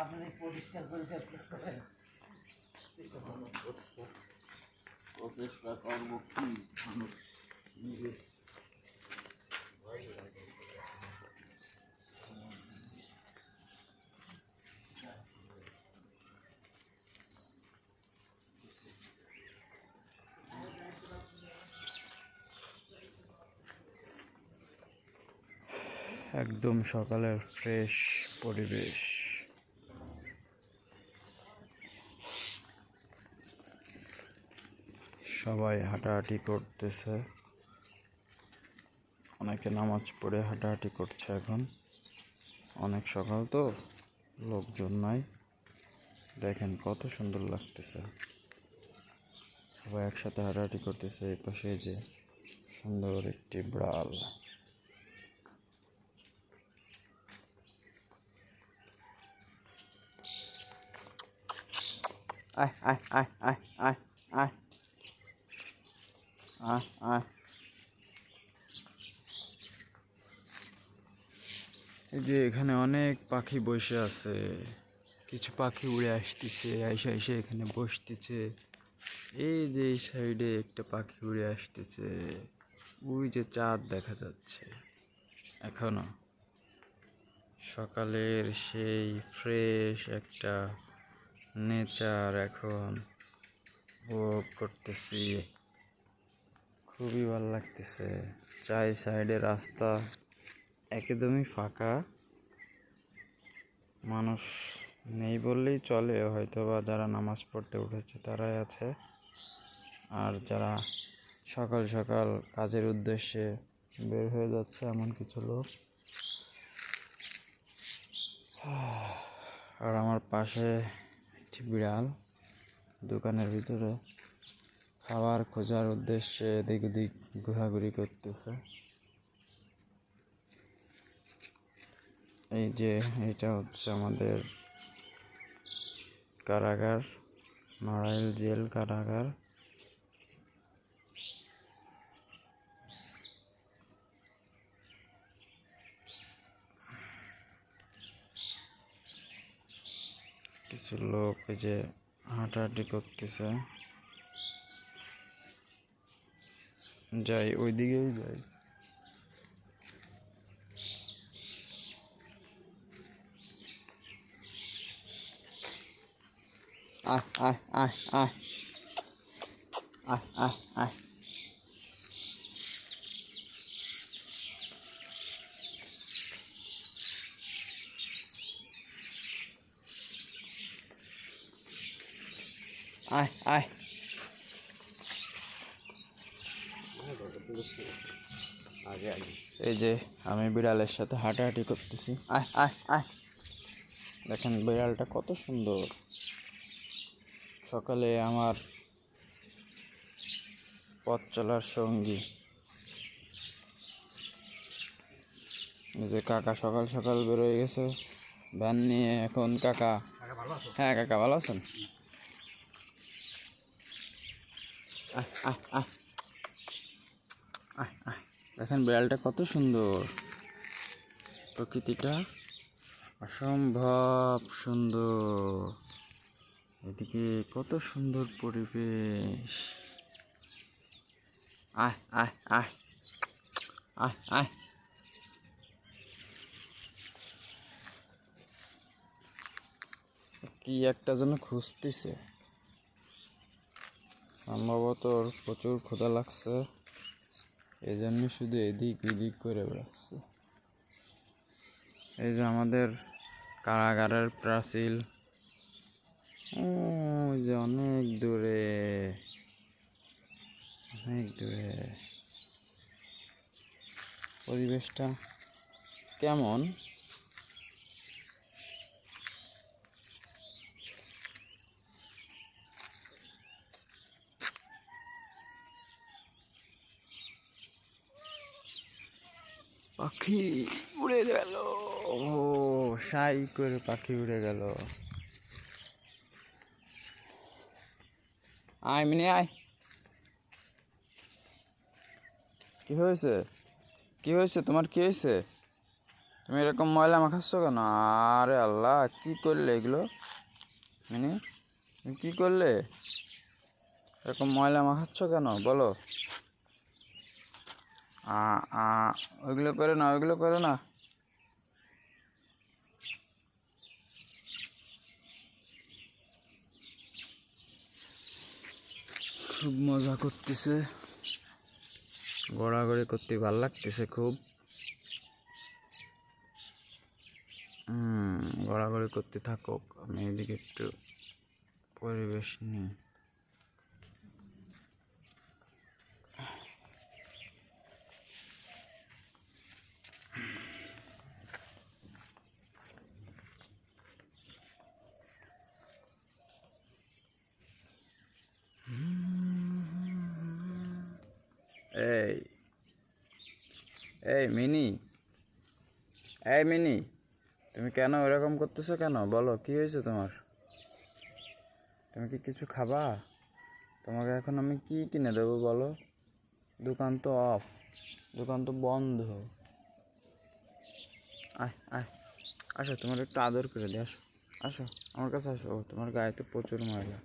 আপনি প্রতিষ্ঠা করেন প্রচেষ্টা কর্ম কি মানুষ নিজে একদম সকালের ফ্রেশ পরিবেশ। সবাই হাঁটাহাঁটি করতেছে, অনেকে নামাজ পড়ে হাঁটাহাঁটি করছে। এখন অনেক সকাল তো, লোকজন নাই। দেখেন কত সুন্দর লাগতেছে, সবাই একসাথে হাঁটাহাঁটি করতেছে। এই পাশে যে সুন্দর একটি বিড়াল, আয় আয় আয় আয় আয় আয় আয় আয়। এই যে এখানে অনেক পাখি বসে আছে, কিছু পাখি উড়ে আসতেছে, আইসা আইসা এখানে বসতেছে। এই যে এই সাইডে একটা পাখি উড়ে আসতেছে, ওই যে চাঁদ দেখা যাচ্ছে। এখনো সকালের সেই ফ্রেশ একটা নেচার এখন উপভোগ করতেছি, খুবই ভালো লাগতেছে। চাই সাইডে রাস্তা একদমই ফাঁকা, মানুষ নেই বললেই চলে। হয়তো বা যারা নামাজ পড়তে উঠেছে তারাই আছে, আর যারা সকাল সকাল কাজের উদ্দেশ্যে বের হয়ে যাচ্ছে এমন কিছু লোক। আর আমার পাশে একটি বিড়াল দোকানের ভিতরে খাবার খোঁজার উদ্দেশ্যে এদিক ওদিক ঘোরাঘুরি করতেছে। এই যে এটা হচ্ছে আমাদের কারাগার, নড়াইল জেল কারাগার। কিছু লোক এই যে হাঁটাহাঁটি করতেছে, যাই ওই দিকেই যাই। আয় আয় আয় আয় আয় আয় আয়। আয় আয়। এই যে আমি বিড়ালের সাথে হাঁটাহাঁটি করতেছি। আয় আয় আয়। দেখেন বিড়ালটা কত সুন্দর। সকালে আমার পথ চলার সঙ্গী। এই যে কাকা সকাল সকাল বেরোয় গেছে ভ্যান নিয়ে। এখন কাকা, হ্যাঁ কাকা ভালো আছেন? আয় আয় আয় আয় আয়। দেখেন বিড়ালটা কত সুন্দর, প্রকৃতিটা অসম্ভব সুন্দর। এদিকে কত সুন্দর পরিবেশ। আয় আয় আয় আয় আয়। কি একটা যেন খুঁজতেছে, সম্ভবত ওর প্রচুর ক্ষুধা লাগছে, এই জন্য শুধু এদিক ওদিক করে বেড়াচ্ছে। এই যে আমাদের কারাগারের প্রাচীর, ওই যে অনেক দূরে, অনেক দূরে। পরিবেশটা কেমন? পাখি উড়ে গেল, ও সাই করে পাখি উড়ে গেল। আয় মিনি আয়। কি হয়েছে? কি হয়েছে তোমার? কি হয়েছে? তুমি এরকম ময়লা মাখাচ্ছ কেন? আরে আল্লাহ, কি করলে এগুলো মিনি? তুমি কি করলে? এরকম ময়লা মাখাচ্ছ কেন বলো? আ আ ওইগুলো করে না, ওইগুলো করে না। খুব মজা করতেছে, গড়াগড়ি করতে ভাল লাগতেছে খুব। গড়াগড়ি করতে থাকুক, আমি এদিকে একটু পরিবেশ নিই। এই এই মিনি, এই মিনি, তুমি কেন এরকম করতেছো কেন বলো? কি হয়েছে তোমার? তুমি কি কিছু খাবা? তোমাকে এখন আমি কি কিনে দেবো বলো? দোকান তো অফ, দোকান তো বন্ধ। আয় আয়, আসো, তোমার একটু আদর করে দিই, আসো আসো আমার কাছে আসো। ও, তোমার গায়ে তো প্রচুর ময়লা।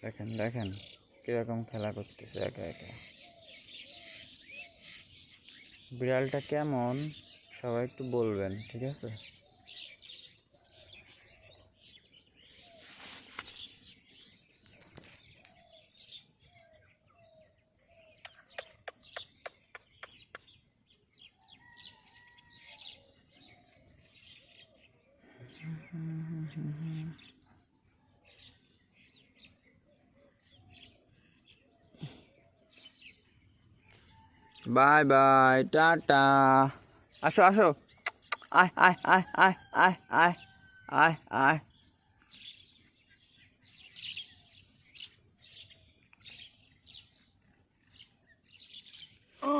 দেখেন দেখেন কিরকম খেলা করতেছে একা একা। বিড়ালটা কেমন সবাই একটু বলবেন, ঠিক আছে? Bye bye, tata. আসো আসো, আয় আয় আয় আয় আয় আয় আয় আয়। ও